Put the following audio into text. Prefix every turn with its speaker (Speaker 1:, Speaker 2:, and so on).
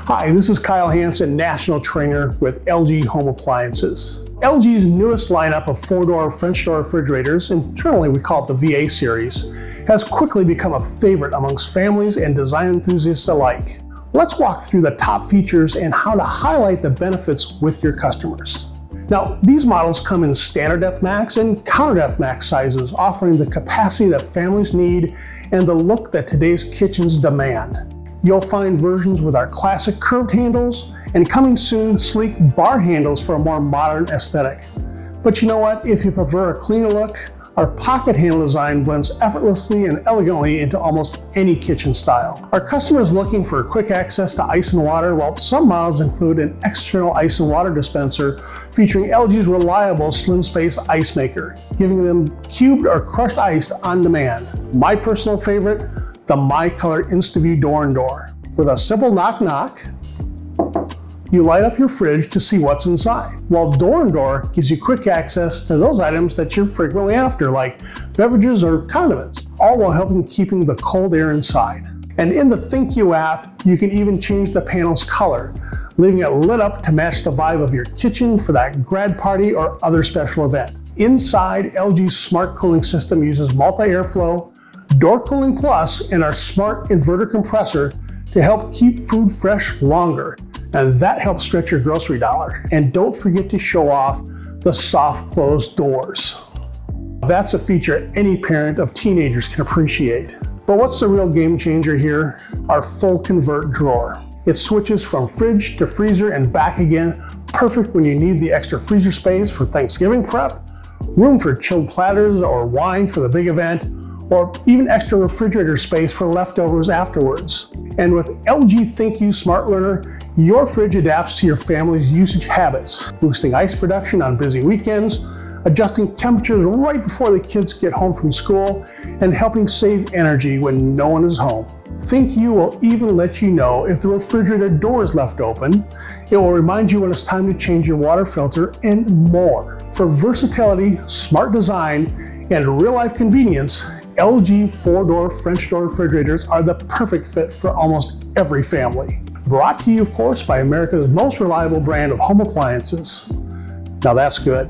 Speaker 1: Hi, this is Kyle Hansen, National Trainer with LG Home Appliances. LG's newest lineup of 4-door French door refrigerators, internally we call it the VA series, has quickly become a favorite amongst families and design enthusiasts alike. Let's walk through the top features and how to highlight the benefits with your customers. Now, these models come in standard F-Max and counter F-Max sizes, offering the capacity that families need and the look that today's kitchens demand. You'll find versions with our classic curved handles and coming soon, sleek bar handles for a more modern aesthetic. But you know what? If you prefer a cleaner look, our pocket handle design blends effortlessly and elegantly into almost any kitchen style. Our customers looking for quick access to ice and water, while some models include an external ice and water dispenser featuring LG's reliable slim space ice maker, giving them cubed or crushed ice on demand. My personal favorite, the MyColor InstaView door and door. With a simple knock knock, you light up your fridge to see what's inside, while door and door gives you quick access to those items that you're frequently after, like beverages or condiments, all while helping keeping the cold air inside. And in the ThinQ app, you can even change the panel's color, leaving it lit up to match the vibe of your kitchen for that grad party or other special event. Inside, LG's smart cooling system uses multi-airflow, Door Cooling Plus, and our smart inverter compressor to help keep food fresh longer. And that helps stretch your grocery dollar. And don't forget to show off the soft closed doors. That's a feature any parent of teenagers can appreciate. But what's the real game changer here? Our full convert drawer. It switches from fridge to freezer and back again, perfect when you need the extra freezer space for Thanksgiving prep, room for chilled platters or wine for the big event, or even extra refrigerator space for leftovers afterwards. And with LG ThinQ Smart Learner, your fridge adapts to your family's usage habits, boosting ice production on busy weekends, adjusting temperatures right before the kids get home from school, and helping save energy when no one is home. ThinQ will even let you know if the refrigerator door is left open. It will remind you when it's time to change your water filter, and more. For versatility, smart design, and real-life convenience, LG 4-door French door refrigerators are the perfect fit for almost every family. Brought to you, of course, by America's most reliable brand of home appliances. Now that's good.